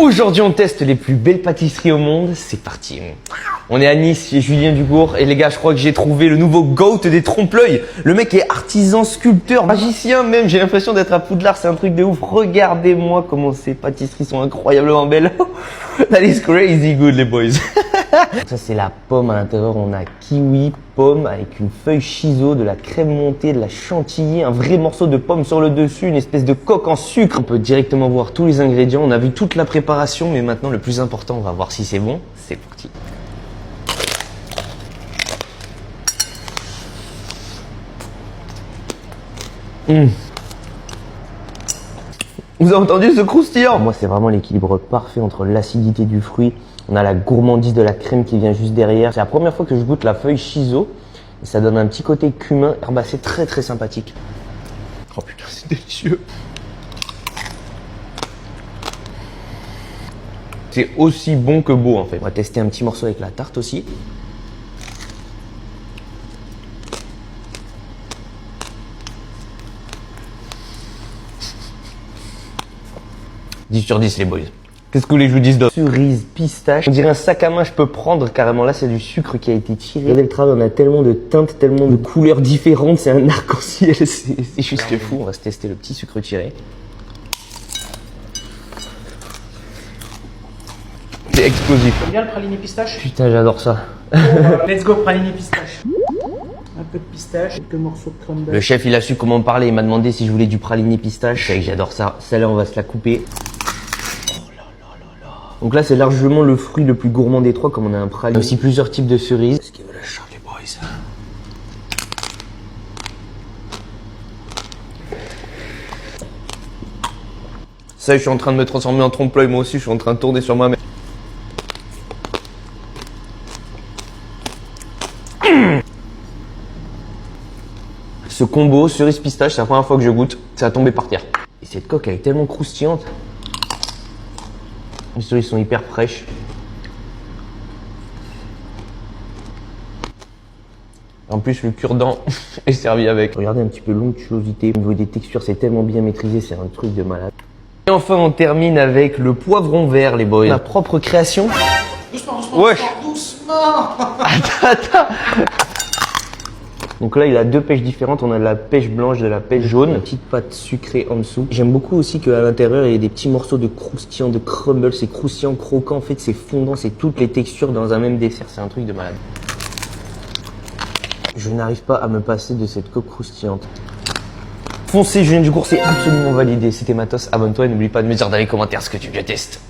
Aujourd'hui, on teste les plus belles pâtisseries au monde. C'est parti. On est à Nice chez Julien Dugour. Et les gars, je crois que j'ai trouvé le nouveau GOAT des trompe-l'œil. Le mec est artisan, sculpteur, magicien même. J'ai l'impression d'être à Poudlard. C'est un truc de ouf. Regardez-moi comment ces pâtisseries sont incroyablement belles. That is crazy good, les boys. Ça, c'est la pomme. À l'intérieur, on a kiwi, pomme avec une feuille shiso, de la crème montée, de la chantilly, un vrai morceau de pomme sur le dessus, une espèce de coque en sucre. On peut directement voir tous les ingrédients. On a vu toute la préparation, mais maintenant, le plus important, on va voir si c'est bon. C'est parti. Vous avez entendu ce croustillant? Moi, c'est vraiment l'équilibre parfait entre l'acidité du fruit. On a la gourmandise de la crème qui vient juste derrière. C'est la première fois que je goûte la feuille shiso. Et ça donne un petit côté cumin herbacé très très sympathique. Oh putain, c'est délicieux. C'est aussi bon que beau en fait. On va tester un petit morceau avec la tarte aussi. « 10 sur 10 les boys. Qu'est-ce que vous voulez que je vous dise d'autre? Cerise, pistache. On dirait un sac à main, je peux prendre carrément. Là, c'est du sucre qui a été tiré. Regardez le travail, on a tellement de teintes, tellement de couleurs différentes. C'est un arc-en-ciel, c'est juste fou. On va se tester le petit sucre tiré. C'est explosif. T'aimes bien le praliné pistache? Putain, j'adore ça. Let's go praliné pistache. Un peu de pistache, quelques morceaux de crumble. Le chef, il a su comment me parler. Il m'a demandé si je voulais du praliné pistache. C'est que j'adore ça. Celle-là, on va se la couper. Donc là, c'est largement le fruit le plus gourmand des trois, comme on a un praliné. Il y a aussi plusieurs types de cerises. Est-ce qu'il veut la changer, boys? Ça, je suis en train de me transformer en trompe-l'œil. Moi aussi, je suis en train de tourner sur moi-même. Ce combo cerise pistache, c'est la première fois que je goûte. Ça a tombé par terre. Et cette coque, elle est tellement croustillante. Les cerises sont hyper fraîches. En plus, le cure-dent est servi avec. Regardez un petit peu l'onctuosité. Au niveau des textures, c'est tellement bien maîtrisé, c'est un truc de malade. Et enfin, on termine avec le poivron vert, les boys. Ma propre création. Doucement, doucement, Wesh. doucement. Attends. Donc là, il a deux pêches différentes. On a de la pêche blanche, de la pêche jaune. Une petite pâte sucrée en dessous. J'aime beaucoup aussi qu'à l'intérieur, il y ait des petits morceaux de croustillant, de crumble. C'est croustillant, croquant. En fait, c'est fondant. C'est toutes les textures dans un même dessert. C'est un truc de malade. Je n'arrive pas à me passer de cette coque croustillante. Foncez, Julien Dugour, c'est absolument validé. C'était Matos. Abonne-toi et n'oublie pas de me dire dans les commentaires ce que tu teste.